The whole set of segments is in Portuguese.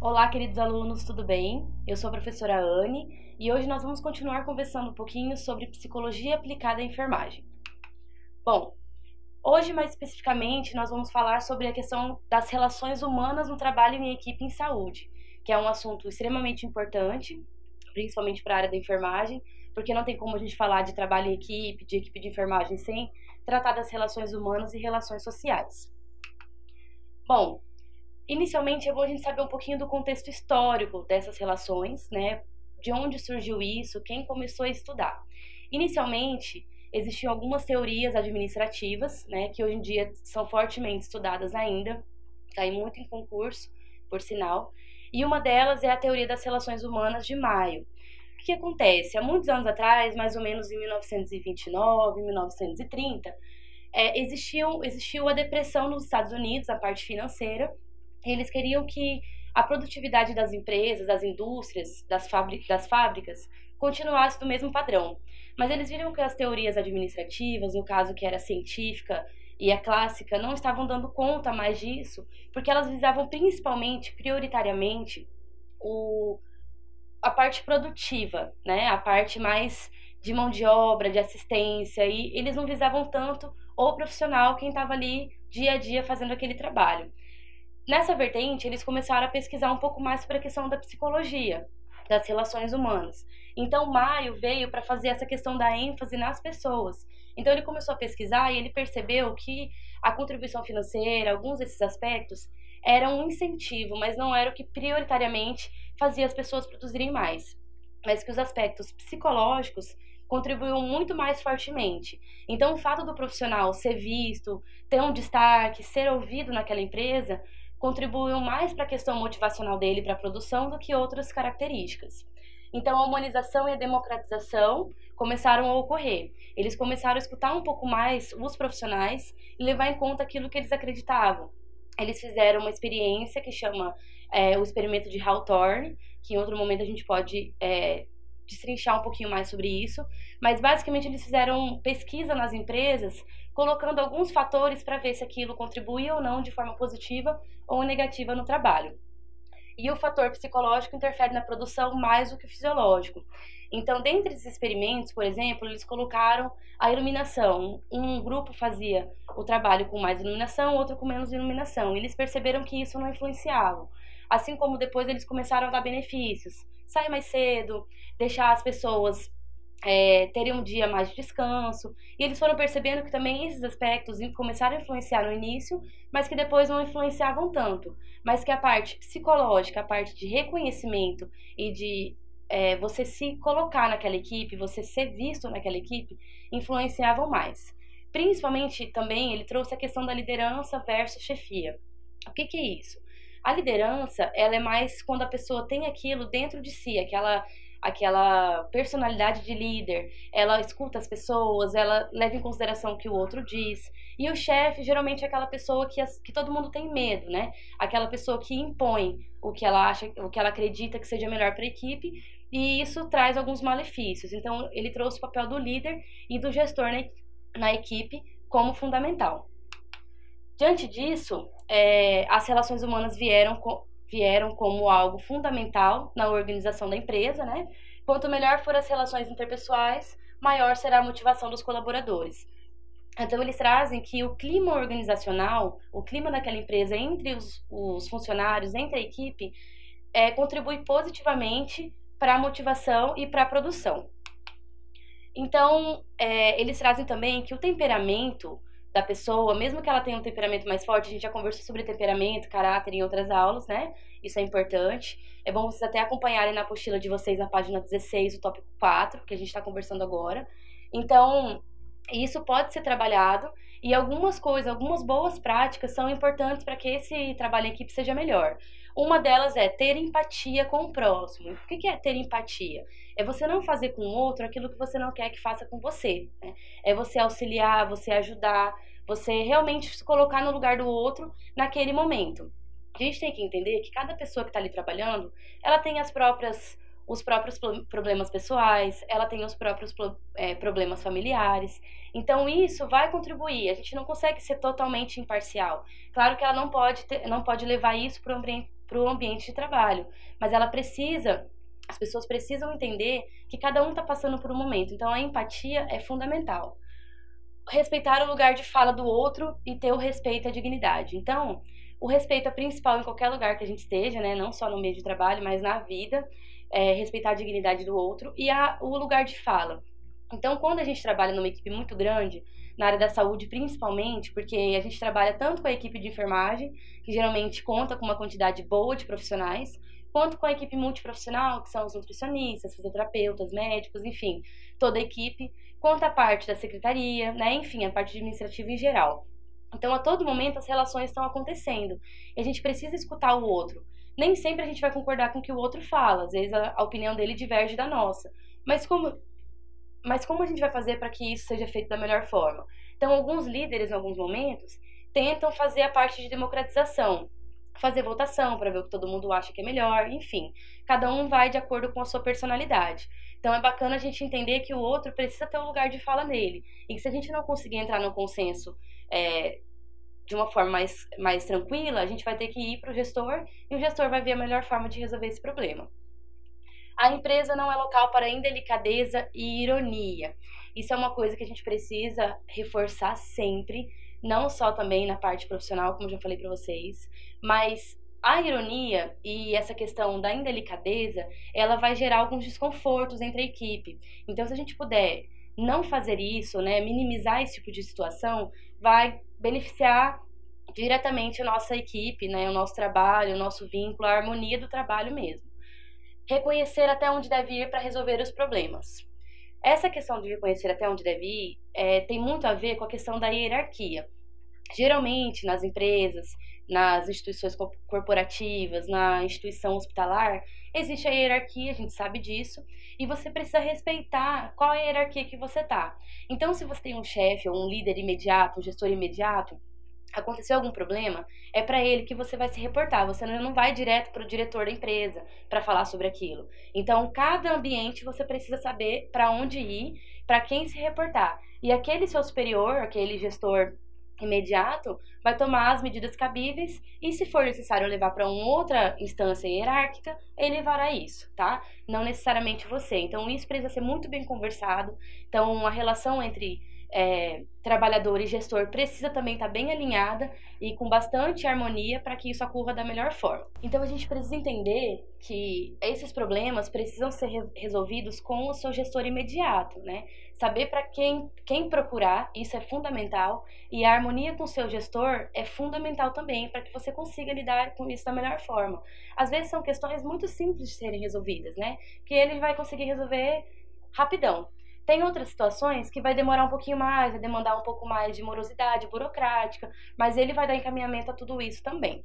Olá, queridos alunos, tudo bem? Eu sou a professora Anne e hoje nós vamos continuar conversando um pouquinho sobre psicologia aplicada à enfermagem. Bom, hoje mais especificamente nós vamos falar sobre a questão das relações humanas no trabalho em equipe em saúde, que é um assunto extremamente importante, principalmente para a área da enfermagem, porque não tem como a gente falar de trabalho em equipe, de equipe de enfermagem sem tratar das relações humanas e relações sociais. Bom, inicialmente é bom a gente saber um pouquinho do contexto histórico dessas relações, né? De onde surgiu isso, quem começou a estudar. Inicialmente, existiam algumas teorias administrativas, né? Que hoje em dia são fortemente estudadas ainda, caem muito em concurso, por sinal. E uma delas é a teoria das relações humanas de Maio. O que acontece? Há muitos anos atrás, mais ou menos em 1929, 1930, existiu a depressão nos Estados Unidos, a parte financeira. Eles queriam que a produtividade das empresas, das indústrias, das fábricas, continuasse do mesmo padrão. Mas eles viram que as teorias administrativas, no caso que era a científica e a clássica, não estavam dando conta mais disso, porque elas visavam principalmente, prioritariamente, a parte produtiva, né? A parte mais de mão de obra, de assistência, e eles não visavam tanto o profissional, quem estava ali dia a dia fazendo aquele trabalho. Nessa vertente, eles começaram a pesquisar um pouco mais sobre a questão da psicologia, das relações humanas. Então, Maio veio para fazer essa questão da ênfase nas pessoas. Então, ele começou a pesquisar e ele percebeu que a contribuição financeira, alguns desses aspectos, eram um incentivo, mas não era o que prioritariamente fazia as pessoas produzirem mais. Mas que os aspectos psicológicos contribuíam muito mais fortemente. Então, o fato do profissional ser visto, ter um destaque, ser ouvido naquela empresa, contribuiu mais para a questão motivacional dele para a produção do que outras características. Então, a humanização e a democratização começaram a ocorrer. Eles começaram a escutar um pouco mais os profissionais e levar em conta aquilo que eles acreditavam. Eles fizeram uma experiência que chama o experimento de Hawthorne, que em outro momento a gente pode destrinchar um pouquinho mais sobre isso, mas basicamente eles fizeram pesquisa nas empresas, colocando alguns fatores para ver se aquilo contribuía ou não de forma positiva ou negativa no trabalho. E o fator psicológico interfere na produção mais do que o fisiológico. Então, dentre esses experimentos, por exemplo, eles colocaram a iluminação. Um grupo fazia o trabalho com mais iluminação, outro com menos iluminação. E eles perceberam que isso não influenciava. Assim como depois eles começaram a dar benefícios. Sair mais cedo, deixar as pessoas terem um dia mais de descanso. E eles foram percebendo que também esses aspectos começaram a influenciar no início, mas que depois não influenciavam tanto. Mas que a parte psicológica, a parte de reconhecimento e de você se colocar naquela equipe, você ser visto naquela equipe, influenciavam mais. Principalmente também ele trouxe a questão da liderança versus chefia. O que é isso? A liderança, ela é mais quando a pessoa tem aquilo dentro de si, aquela personalidade de líder, ela escuta as pessoas, ela leva em consideração o que o outro diz. E o chefe geralmente é aquela pessoa que todo mundo tem medo, né? Aquela pessoa que impõe o que ela acha, o que ela acredita que seja melhor para a equipe, e isso traz alguns malefícios. Então, ele trouxe o papel do líder e do gestor na equipe como fundamental. Diante disso, as relações humanas vieram como algo fundamental na organização da empresa, né? Quanto melhor forem as relações interpessoais, maior será a motivação dos colaboradores. Então, eles trazem que o clima organizacional, o clima daquela empresa entre os funcionários, entre a equipe, contribui positivamente para a motivação e para a produção. Então, eles trazem também que o temperamento da pessoa, mesmo que ela tenha um temperamento mais forte, a gente já conversou sobre temperamento, caráter em outras aulas, né? Isso é importante. É bom vocês até acompanharem na apostila de vocês, na página 16, o tópico 4, que a gente está conversando agora. Então, isso pode ser trabalhado e algumas boas práticas são importantes para que esse trabalho em equipe seja melhor. Uma delas é ter empatia com o próximo. O que é ter empatia? É você não fazer com o outro aquilo que você não quer que faça com você, né? É você auxiliar, você ajudar, você realmente se colocar no lugar do outro naquele momento. A gente tem que entender que cada pessoa que está ali trabalhando, ela tem os próprios problemas pessoais, ela tem os próprios problemas familiares. Então, isso vai contribuir. A gente não consegue ser totalmente imparcial. Claro que ela não pode levar isso para pro ambiente de trabalho, mas as pessoas precisam entender que cada um está passando por um momento, então a empatia é fundamental. Respeitar o lugar de fala do outro e ter o respeito à dignidade. Então, o respeito é principal em qualquer lugar que a gente esteja, né? Não só no meio de trabalho, mas na vida, respeitar a dignidade do outro e o lugar de fala. Então, quando a gente trabalha numa equipe muito grande, na área da saúde principalmente, porque a gente trabalha tanto com a equipe de enfermagem, que geralmente conta com uma quantidade boa de profissionais, quanto com a equipe multiprofissional, que são os nutricionistas, fisioterapeutas, médicos, enfim, toda a equipe, quanto a parte da secretaria, né, enfim, a parte administrativa em geral. Então, a todo momento, as relações estão acontecendo e a gente precisa escutar o outro. Nem sempre a gente vai concordar com o que o outro fala, às vezes a opinião dele diverge da nossa. Mas como a gente vai fazer para que isso seja feito da melhor forma? Então, alguns líderes, em alguns momentos, tentam fazer a parte de democratização, fazer votação para ver o que todo mundo acha que é melhor, enfim. Cada um vai de acordo com a sua personalidade. Então, é bacana a gente entender que o outro precisa ter um lugar de fala nele. E que se a gente não conseguir entrar no consenso de uma forma mais tranquila, a gente vai ter que ir para o gestor e o gestor vai ver a melhor forma de resolver esse problema. A empresa não é local para indelicadeza e ironia. Isso é uma coisa que a gente precisa reforçar sempre, não só também na parte profissional, como eu já falei para vocês, mas a ironia e essa questão da indelicadeza, ela vai gerar alguns desconfortos entre a equipe. Então, se a gente puder não fazer isso, né, minimizar esse tipo de situação, vai beneficiar diretamente a nossa equipe, né, o nosso trabalho, o nosso vínculo, a harmonia do trabalho mesmo. Reconhecer até onde deve ir para resolver os problemas. Essa questão de reconhecer até onde deve ir tem muito a ver com a questão da hierarquia. Geralmente, nas empresas, nas instituições corporativas, na instituição hospitalar, existe a hierarquia, a gente sabe disso, e você precisa respeitar qual é a hierarquia que você está. Então, se você tem um chefe ou um líder imediato, um gestor imediato, aconteceu algum problema, é para ele que você vai se reportar. Você não vai direto para o diretor da empresa para falar sobre aquilo. Então, cada ambiente você precisa saber para onde ir, para quem se reportar. E aquele seu superior, aquele gestor imediato, vai tomar as medidas cabíveis e, se for necessário levar para uma outra instância hierárquica, ele fará isso, tá? Não necessariamente você. Então, isso precisa ser muito bem conversado. Então, a relação entre trabalhador e gestor precisa também estar bem alinhada e com bastante harmonia para que isso ocorra da melhor forma. Então a gente precisa entender que esses problemas precisam ser resolvidos com o seu gestor imediato, né? Saber para quem procurar, isso é fundamental, e a harmonia com o seu gestor é fundamental também para que você consiga lidar com isso da melhor forma. Às vezes são questões muito simples de serem resolvidas, né? Que ele vai conseguir resolver rapidão. Tem outras situações que vai demorar um pouquinho mais, vai demandar um pouco mais de morosidade burocrática, mas ele vai dar encaminhamento a tudo isso também.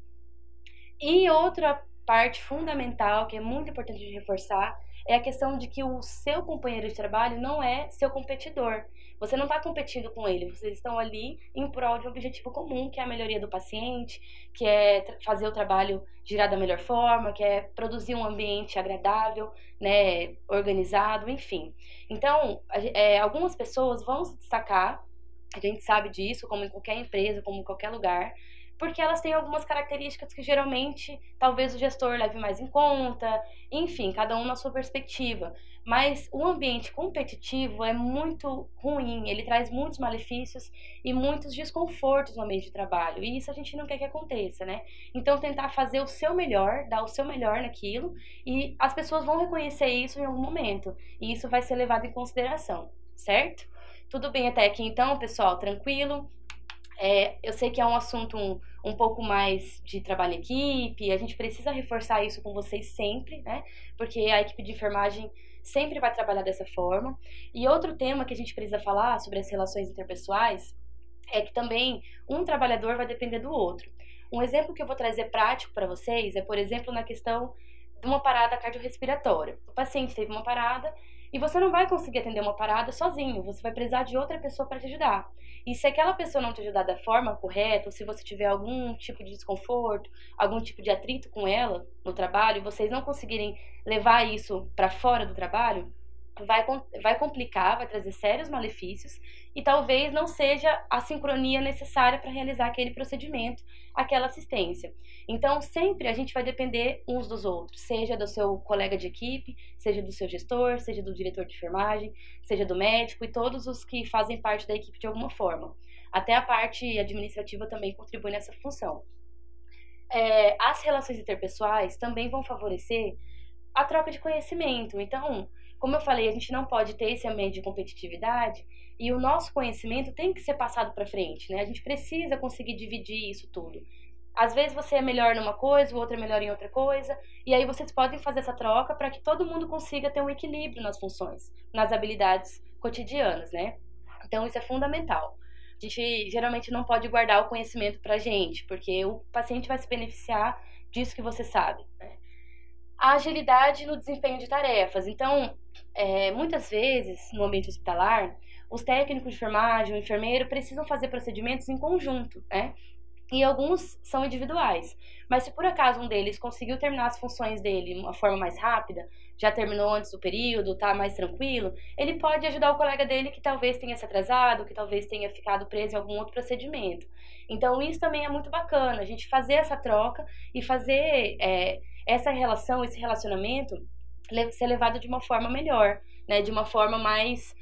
E outra parte fundamental, que é muito importante de reforçar, é a questão de que o seu companheiro de trabalho não é seu competidor. Você não está competindo com ele, vocês estão ali em prol de um objetivo comum, que é a melhoria do paciente, que é fazer o trabalho girar da melhor forma, que é produzir um ambiente agradável, né, organizado, enfim. Então, algumas pessoas vão se destacar, a gente sabe disso, como em qualquer empresa, como em qualquer lugar, porque elas têm algumas características que geralmente talvez o gestor leve mais em conta, enfim, cada um na sua perspectiva. Mas o ambiente competitivo é muito ruim, ele traz muitos malefícios e muitos desconfortos no ambiente de trabalho, e isso a gente não quer que aconteça, né? Então tentar fazer o seu melhor, dar o seu melhor naquilo, e as pessoas vão reconhecer isso em algum momento, e isso vai ser levado em consideração, certo? Tudo bem até aqui então, pessoal? Tranquilo? Eu sei que é um assunto um pouco mais de trabalho em equipe, a gente precisa reforçar isso com vocês sempre, né? Porque a equipe de enfermagem sempre vai trabalhar dessa forma. E outro tema que a gente precisa falar sobre as relações interpessoais é que também um trabalhador vai depender do outro. Um exemplo que eu vou trazer prático para vocês é, por exemplo, na questão de uma parada cardiorrespiratória. O paciente teve uma parada e você não vai conseguir atender uma parada sozinho, você vai precisar de outra pessoa para te ajudar. E se aquela pessoa não te ajudar da forma correta, ou se você tiver algum tipo de desconforto, algum tipo de atrito com ela no trabalho, e vocês não conseguirem levar isso para fora do trabalho, vai complicar, vai trazer sérios malefícios e talvez não seja a sincronia necessária para realizar aquele procedimento, aquela assistência. Então, sempre a gente vai depender uns dos outros, seja do seu colega de equipe, seja do seu gestor, seja do diretor de enfermagem, seja do médico e todos os que fazem parte da equipe de alguma forma. Até a parte administrativa também contribui nessa função. As relações interpessoais também vão favorecer a troca de conhecimento. Então, como eu falei, a gente não pode ter esse ambiente de competitividade e o nosso conhecimento tem que ser passado para frente, né? A gente precisa conseguir dividir isso tudo. Às vezes você é melhor numa coisa, o outro é melhor em outra coisa, e aí vocês podem fazer essa troca para que todo mundo consiga ter um equilíbrio nas funções, nas habilidades cotidianas, né? Então, isso é fundamental. A gente geralmente não pode guardar o conhecimento pra gente, porque o paciente vai se beneficiar disso que você sabe, né? A agilidade no desempenho de tarefas. Então, muitas vezes, no ambiente hospitalar, os técnicos de enfermagem, o enfermeiro, precisam fazer procedimentos em conjunto, né? E alguns são individuais. Mas se por acaso um deles conseguiu terminar as funções dele de uma forma mais rápida, já terminou antes do período, tá mais tranquilo, ele pode ajudar o colega dele que talvez tenha se atrasado, que talvez tenha ficado preso em algum outro procedimento. Então isso também é muito bacana, a gente fazer essa troca e fazer essa relação, esse relacionamento ser levado de uma forma melhor, né? De uma forma mais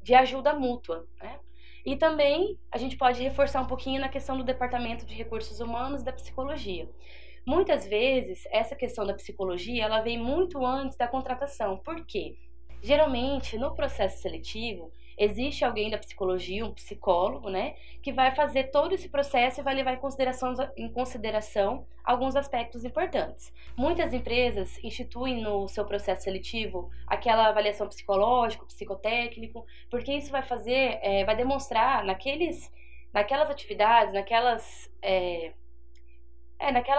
de ajuda mútua, né? E também a gente pode reforçar um pouquinho na questão do departamento de recursos humanos e da psicologia. Muitas vezes, essa questão da psicologia, ela vem muito antes da contratação. Por quê? Geralmente, no processo seletivo, existe alguém da psicologia, um psicólogo, né, que vai fazer todo esse processo e vai levar em consideração alguns aspectos importantes. Muitas empresas instituem no seu processo seletivo aquela avaliação psicológica, psicotécnico, porque isso vai fazer, vai demonstrar naquelas atividades, naquelas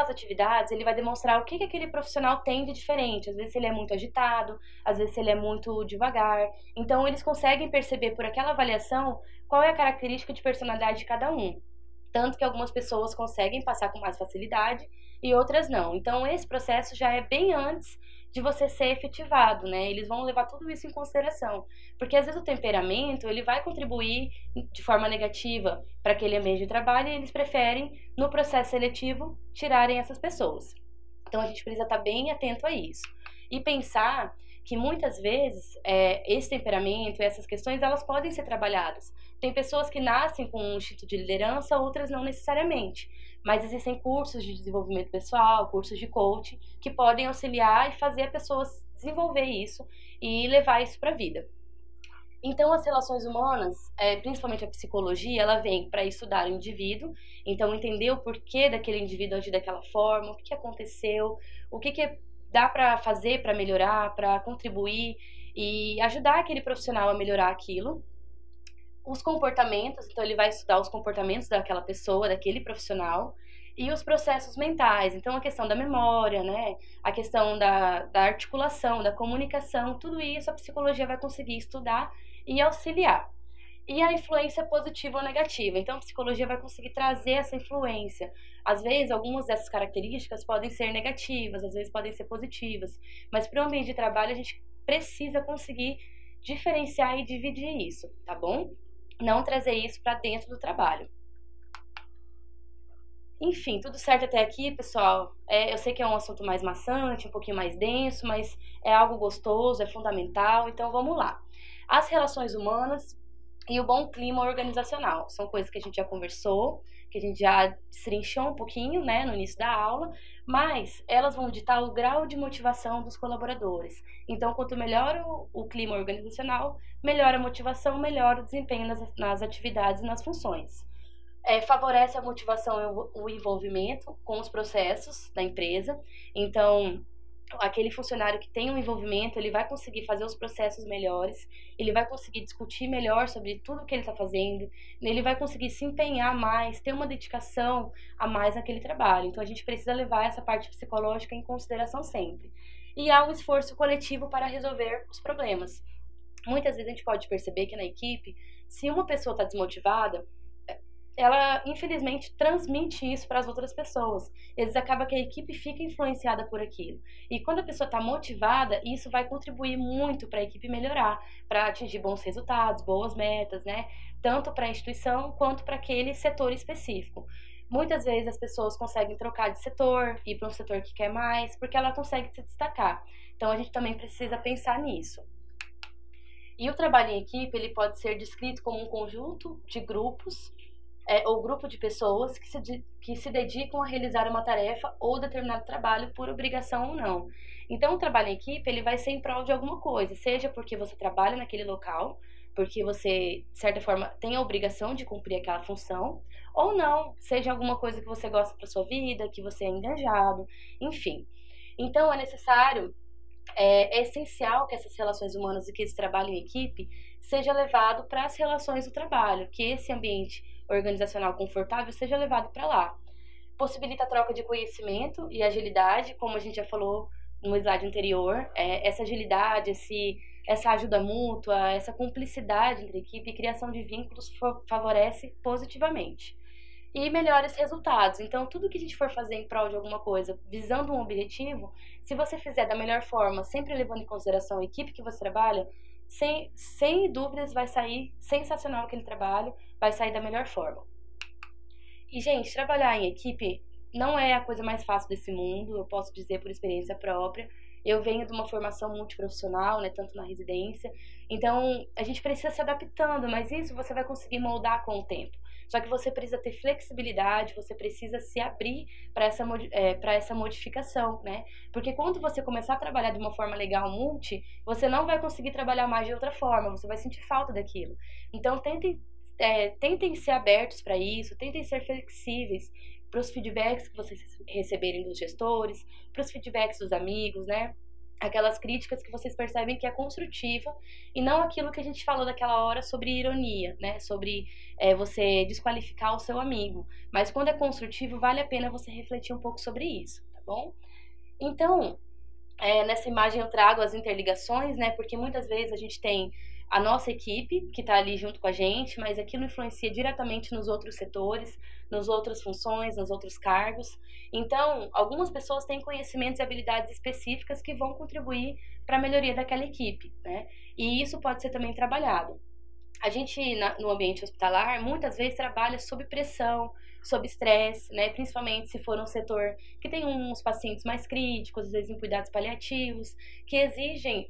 atividades, ele vai demonstrar o que aquele profissional tem de diferente. Às vezes ele é muito agitado, às vezes ele é muito devagar. Então, eles conseguem perceber por aquela avaliação qual é a característica de personalidade de cada um. Tanto que algumas pessoas conseguem passar com mais facilidade e outras não. Então, esse processo já é bem antes de você ser efetivado, né? Eles vão levar tudo isso em consideração. Porque às vezes o temperamento, ele vai contribuir de forma negativa para aquele ambiente de trabalho e eles preferem, no processo seletivo, tirarem essas pessoas. Então a gente precisa estar bem atento a isso. E pensar que muitas vezes esse temperamento e essas questões, elas podem ser trabalhadas. Tem pessoas que nascem com um instinto de liderança, outras não necessariamente. Mas existem cursos de desenvolvimento pessoal, cursos de coaching, que podem auxiliar e fazer a pessoa desenvolver isso e levar isso para a vida. Então, as relações humanas, principalmente a psicologia, ela vem para estudar o indivíduo, então entender o porquê daquele indivíduo agir daquela forma, o que aconteceu, o que dá para fazer para melhorar, para contribuir e ajudar aquele profissional a melhorar aquilo. Os comportamentos, então ele vai estudar os comportamentos daquela pessoa, daquele profissional, e os processos mentais, então a questão da memória, né, a questão da articulação, da comunicação, tudo isso a psicologia vai conseguir estudar e auxiliar. E a influência positiva ou negativa, então a psicologia vai conseguir trazer essa influência. Às vezes, algumas dessas características podem ser negativas, às vezes podem ser positivas, mas para o ambiente de trabalho a gente precisa conseguir diferenciar e dividir isso, tá bom? Não trazer isso para dentro do trabalho. Enfim, tudo certo até aqui, pessoal? Eu sei que é um assunto mais maçante, um pouquinho mais denso, mas é algo gostoso, é fundamental, então vamos lá. As relações humanas e o bom clima organizacional são coisas que a gente já conversou, que a gente já destrinchou um pouquinho, né, no início da aula, mas elas vão ditar o grau de motivação dos colaboradores. Então, quanto melhor o clima organizacional, melhor a motivação, melhor o desempenho nas atividades e nas funções. Favorece a motivação e o envolvimento com os processos da empresa. Então, aquele funcionário que tem um envolvimento, ele vai conseguir fazer os processos melhores, ele vai conseguir discutir melhor sobre tudo que ele está fazendo, ele vai conseguir se empenhar mais, ter uma dedicação a mais naquele trabalho. Então, a gente precisa levar essa parte psicológica em consideração sempre. E há um esforço coletivo para resolver os problemas. Muitas vezes a gente pode perceber que na equipe, se uma pessoa está desmotivada, ela infelizmente transmite isso para as outras pessoas. Eles acabam que a equipe fica influenciada por aquilo. E quando a pessoa está motivada, isso vai contribuir muito para a equipe melhorar, para atingir bons resultados, boas metas, né? Tanto para a instituição quanto para aquele setor específico. Muitas vezes as pessoas conseguem trocar de setor, ir para um setor que quer mais, porque ela consegue se destacar. Então a gente também precisa pensar nisso. E o trabalho em equipe, ele pode ser descrito como um conjunto de grupos ou grupo de pessoas que se dedicam a realizar uma tarefa ou determinado trabalho por obrigação ou não. Então, o trabalho em equipe, ele vai ser em prol de alguma coisa, seja porque você trabalha naquele local, porque você, de certa forma, tem a obrigação de cumprir aquela função, ou não, seja alguma coisa que você gosta para sua vida, que você é engajado, enfim. Então, é necessário é essencial que essas relações humanas e que esse trabalho em equipe seja levado para as relações do trabalho, que esse ambiente organizacional confortável seja levado para lá. Possibilita a troca de conhecimento e agilidade, como a gente já falou no slide anterior, essa agilidade, essa ajuda mútua, essa cumplicidade entre a equipe e criação de vínculos favorece positivamente. E melhores resultados. Então, tudo que a gente for fazer em prol de alguma coisa, visando um objetivo, se você fizer da melhor forma, sempre levando em consideração a equipe que você trabalha, sem dúvidas vai sair sensacional aquele trabalho, vai sair da melhor forma. E, gente, trabalhar em equipe não é a coisa mais fácil desse mundo, eu posso dizer por experiência própria. Eu venho de uma formação multiprofissional, né, tanto na residência, então a gente precisa se adaptando, mas isso você vai conseguir moldar com o tempo. Só que você precisa ter flexibilidade, você precisa se abrir para essa modificação, né? Porque quando você começar a trabalhar de uma forma legal você não vai conseguir trabalhar mais de outra forma, você vai sentir falta daquilo. Então, tentem ser abertos para isso, tentem ser flexíveis para os feedbacks que vocês receberem dos gestores, para os feedbacks dos amigos, né? Aquelas críticas que vocês percebem que é construtiva e não aquilo que a gente falou daquela hora sobre ironia, né? Sobre você desqualificar o seu amigo. Mas quando é construtivo, vale a pena você refletir um pouco sobre isso, tá bom? Então, nessa imagem eu trago as interligações, né? Porque muitas vezes a gente tem a nossa equipe, que está ali junto com a gente, mas aquilo influencia diretamente nos outros setores, nas outras funções, nos outros cargos. Então, algumas pessoas têm conhecimentos e habilidades específicas que vão contribuir para a melhoria daquela equipe, né? E isso pode ser também trabalhado. A gente, no ambiente hospitalar, muitas vezes trabalha sob pressão, sob estresse, né? Principalmente se for um setor que tem uns pacientes mais críticos, às vezes em cuidados paliativos, que exigem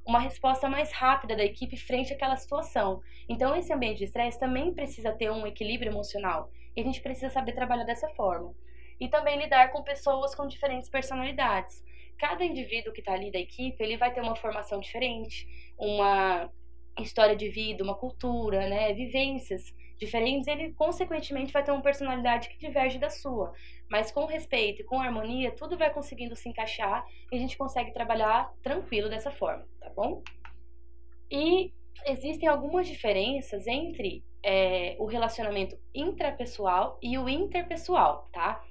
uma resposta mais rápida da equipe frente àquela situação. Então, esse ambiente de estresse também precisa ter um equilíbrio emocional. E a gente precisa saber trabalhar dessa forma. E também lidar com pessoas com diferentes personalidades. Cada indivíduo que está ali da equipe, ele vai ter uma formação diferente, uma história de vida, uma cultura, né, vivências diferentes, ele consequentemente vai ter uma personalidade que diverge da sua, mas com respeito e com harmonia, tudo vai conseguindo se encaixar e a gente consegue trabalhar tranquilo dessa forma, tá bom? E existem algumas diferenças entre o relacionamento intrapessoal e o interpessoal, tá?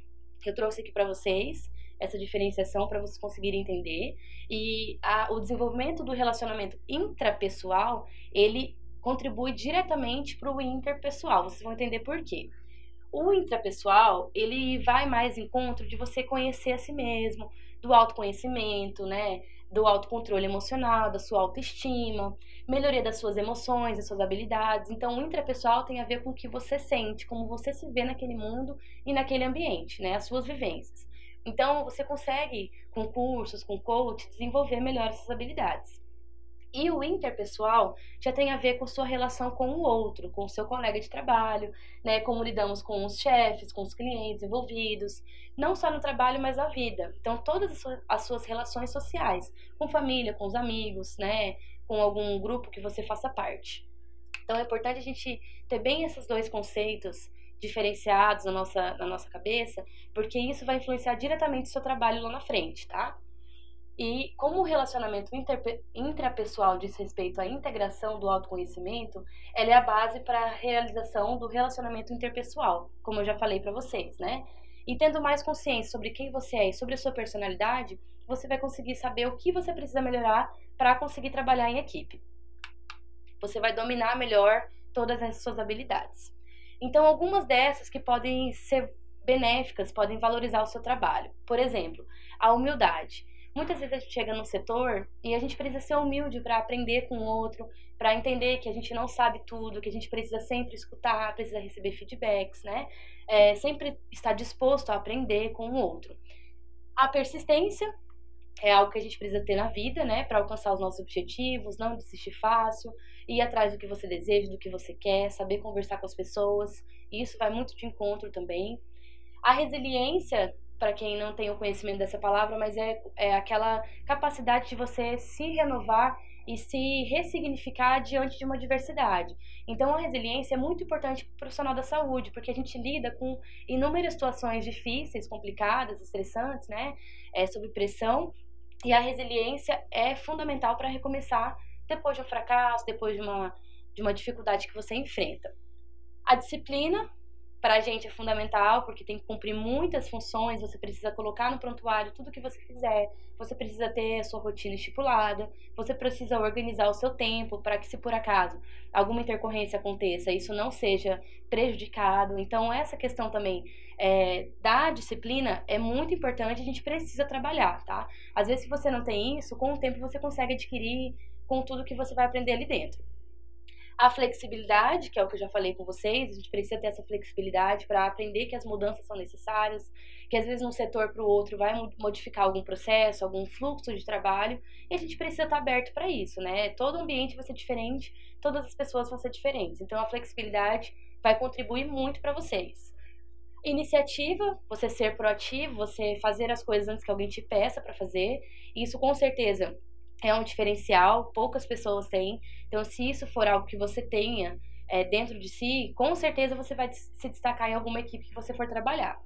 Eu trouxe aqui para vocês essa diferenciação para vocês conseguirem entender. E o desenvolvimento do relacionamento intrapessoal, ele contribui diretamente para o interpessoal. Vocês vão entender por quê. O intrapessoal, ele vai mais em encontro de você conhecer a si mesmo, do autoconhecimento, né? Do autocontrole emocional, da sua autoestima, melhoria das suas emoções, das suas habilidades. Então, o intrapessoal tem a ver com o que você sente, como você se vê naquele mundo e naquele ambiente, né? As suas vivências. Então, você consegue, com cursos, com coach, desenvolver melhor essas habilidades. E o interpessoal já tem a ver com sua relação com o outro, com o seu colega de trabalho, né? Como lidamos com os chefes, com os clientes envolvidos, não só no trabalho, mas na vida. Então, todas as suas relações sociais, com família, com os amigos, né? Com algum grupo que você faça parte. Então, é importante a gente ter bem esses dois conceitos diferenciados na nossa cabeça, porque isso vai influenciar diretamente o seu trabalho lá na frente, tá? E como o relacionamento intrapessoal diz respeito à integração do autoconhecimento, ela é a base para a realização do relacionamento interpessoal, como eu já falei para vocês, né? E tendo mais consciência sobre quem você é e sobre a sua personalidade, você vai conseguir saber o que você precisa melhorar para conseguir trabalhar em equipe. Você vai dominar melhor todas as suas habilidades. Então, algumas dessas que podem ser benéficas, podem valorizar o seu trabalho. Por exemplo, a humildade. Muitas vezes a gente chega num setor e a gente precisa ser humilde para aprender com o outro, para entender que a gente não sabe tudo, que a gente precisa sempre escutar, precisa receber feedbacks, né? Sempre estar disposto a aprender com o outro. A persistência é algo que a gente precisa ter na vida, né, para alcançar os nossos objetivos, não desistir fácil, ir atrás do que você deseja, do que você quer, saber conversar com as pessoas, isso vai muito de encontro também. A resiliência, para quem não tem o conhecimento dessa palavra, mas é aquela capacidade de você se renovar e se ressignificar diante de uma adversidade. Então, a resiliência é muito importante para o profissional da saúde, porque a gente lida com inúmeras situações difíceis, complicadas, estressantes, né, sob pressão, e a resiliência é fundamental para recomeçar depois de um fracasso, depois de uma dificuldade que você enfrenta. A disciplina, para a gente, é fundamental, porque tem que cumprir muitas funções, você precisa colocar no prontuário tudo que você fizer, você precisa ter a sua rotina estipulada, você precisa organizar o seu tempo para que, se por acaso alguma intercorrência aconteça, isso não seja prejudicado. Então, essa questão também da disciplina é muito importante, a gente precisa trabalhar, tá? Às vezes, se você não tem isso, com o tempo você consegue adquirir com tudo que você vai aprender ali dentro. A flexibilidade, que é o que eu já falei com vocês, a gente precisa ter essa flexibilidade para aprender que as mudanças são necessárias, que às vezes de um setor para o outro vai modificar algum processo, algum fluxo de trabalho, e a gente precisa estar aberto para isso, né? Todo ambiente vai ser diferente, todas as pessoas vão ser diferentes, então a flexibilidade vai contribuir muito para vocês. Iniciativa, você ser proativo, você fazer as coisas antes que alguém te peça para fazer, isso com certeza é um diferencial, poucas pessoas têm. Então, se isso for algo que você tenha dentro de si, com certeza você vai se destacar em alguma equipe que você for trabalhar.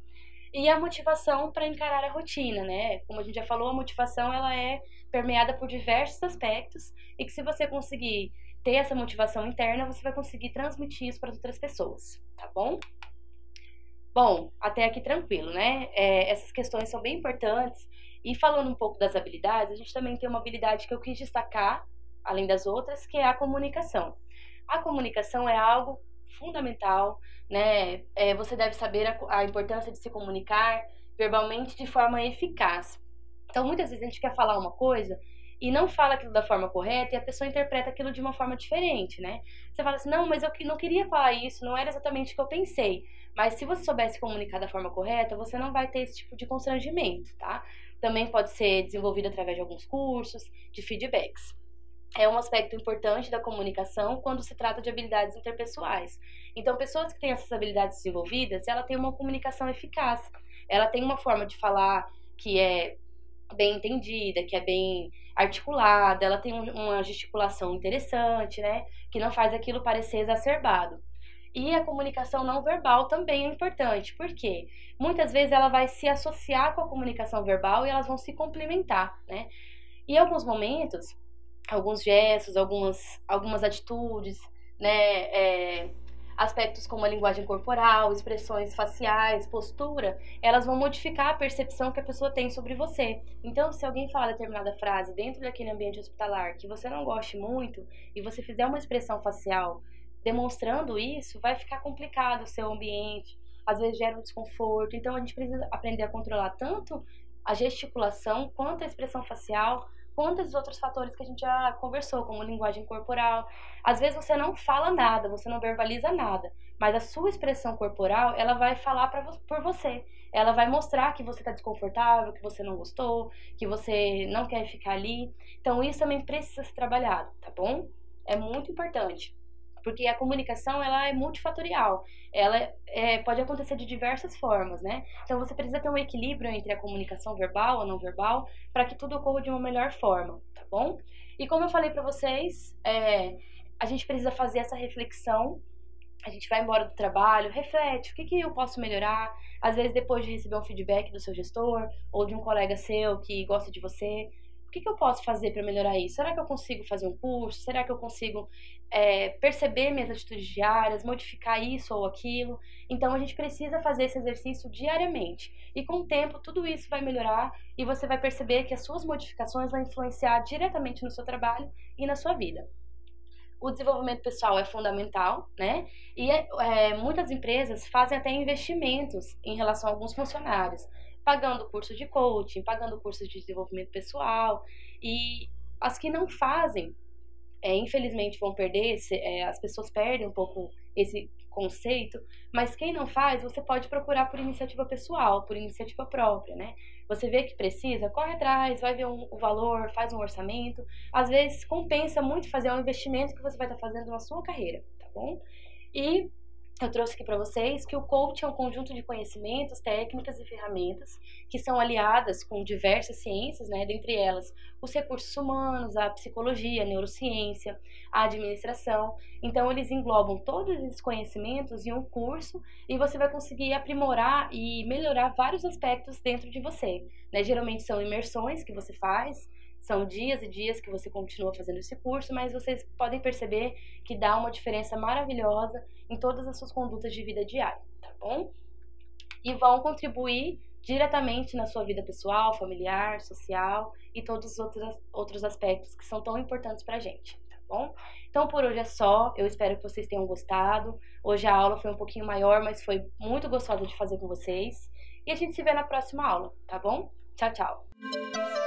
E a motivação para encarar a rotina, né? Como a gente já falou, a motivação ela é permeada por diversos aspectos e que, se você conseguir ter essa motivação interna, você vai conseguir transmitir isso para outras pessoas, tá bom? Bom, até aqui tranquilo, né? Essas questões são bem importantes. E falando um pouco das habilidades, a gente também tem uma habilidade que eu quis destacar, além das outras, que é a comunicação. A comunicação é algo fundamental, né? Você deve saber a importância de se comunicar verbalmente de forma eficaz. Então, muitas vezes a gente quer falar uma coisa e não fala aquilo da forma correta e a pessoa interpreta aquilo de uma forma diferente, né? Você fala assim, não, mas eu não queria falar isso, não era exatamente o que eu pensei. Mas se você soubesse comunicar da forma correta, você não vai ter esse tipo de constrangimento, tá? Também pode ser desenvolvido através de alguns cursos, de feedbacks. É um aspecto importante da comunicação quando se trata de habilidades interpessoais. Então, pessoas que têm essas habilidades desenvolvidas, ela tem uma comunicação eficaz. Ela tem uma forma de falar que é bem entendida, que é bem articulada, ela tem uma gesticulação interessante, né? Que não faz aquilo parecer exacerbado. E a comunicação não verbal também é importante, porque muitas vezes ela vai se associar com a comunicação verbal e elas vão se complementar, né? E em alguns momentos, alguns gestos, algumas atitudes, né, aspectos como a linguagem corporal, expressões faciais, postura, elas vão modificar a percepção que a pessoa tem sobre você. Então, se alguém falar determinada frase dentro daquele ambiente hospitalar que você não goste muito e você fizer uma expressão facial demonstrando isso, vai ficar complicado o seu ambiente, às vezes gera um desconforto. Então, a gente precisa aprender a controlar tanto a gesticulação quanto a expressão facial, quanto os outros fatores que a gente já conversou, como linguagem corporal. Às vezes você não fala nada, você não verbaliza nada, mas a sua expressão corporal, ela vai falar por você. Ela vai mostrar que você está desconfortável, que você não gostou, que você não quer ficar ali. Então, isso também precisa ser trabalhado, tá bom? É muito importante. Porque a comunicação, ela é multifatorial. Ela pode acontecer de diversas formas, né? Então, você precisa ter um equilíbrio entre a comunicação verbal ou não verbal para que tudo ocorra de uma melhor forma, tá bom? E como eu falei para vocês, a gente precisa fazer essa reflexão. A gente vai embora do trabalho, reflete, o que eu posso melhorar? Às vezes, depois de receber um feedback do seu gestor ou de um colega seu que gosta de você, o que eu posso fazer para melhorar isso? Será que eu consigo fazer um curso? Será que eu consigo perceber minhas atitudes diárias, modificar isso ou aquilo? Então, a gente precisa fazer esse exercício diariamente. E com o tempo, tudo isso vai melhorar e você vai perceber que as suas modificações vão influenciar diretamente no seu trabalho e na sua vida. o desenvolvimento pessoal é fundamental, né? E muitas empresas fazem até investimentos em relação a alguns funcionários, pagando curso de coaching, pagando curso de desenvolvimento pessoal. E as que não fazem, infelizmente vão perder, as pessoas perdem um pouco esse conceito, mas quem não faz, você pode procurar por iniciativa pessoal, por iniciativa própria, né? Você vê que precisa, corre atrás, vai ver o valor, faz um orçamento. Às vezes compensa muito fazer um investimento que você vai estar fazendo na sua carreira, tá bom? E eu trouxe aqui para vocês que o coaching é um conjunto de conhecimentos, técnicas e ferramentas que são aliadas com diversas ciências, né? Dentre elas os recursos humanos, a psicologia, a neurociência, a administração. Então eles englobam todos esses conhecimentos em um curso e você vai conseguir aprimorar e melhorar vários aspectos dentro de você, né? Geralmente são imersões que você faz. São dias e dias que você continua fazendo esse curso, mas vocês podem perceber que dá uma diferença maravilhosa em todas as suas condutas de vida diária, tá bom? E vão contribuir diretamente na sua vida pessoal, familiar, social e todos os outros aspectos que são tão importantes pra gente, tá bom? Então por hoje é só, eu espero que vocês tenham gostado. Hoje a aula foi um pouquinho maior, mas foi muito gostosa de fazer com vocês. E a gente se vê na próxima aula, tá bom? Tchau, tchau!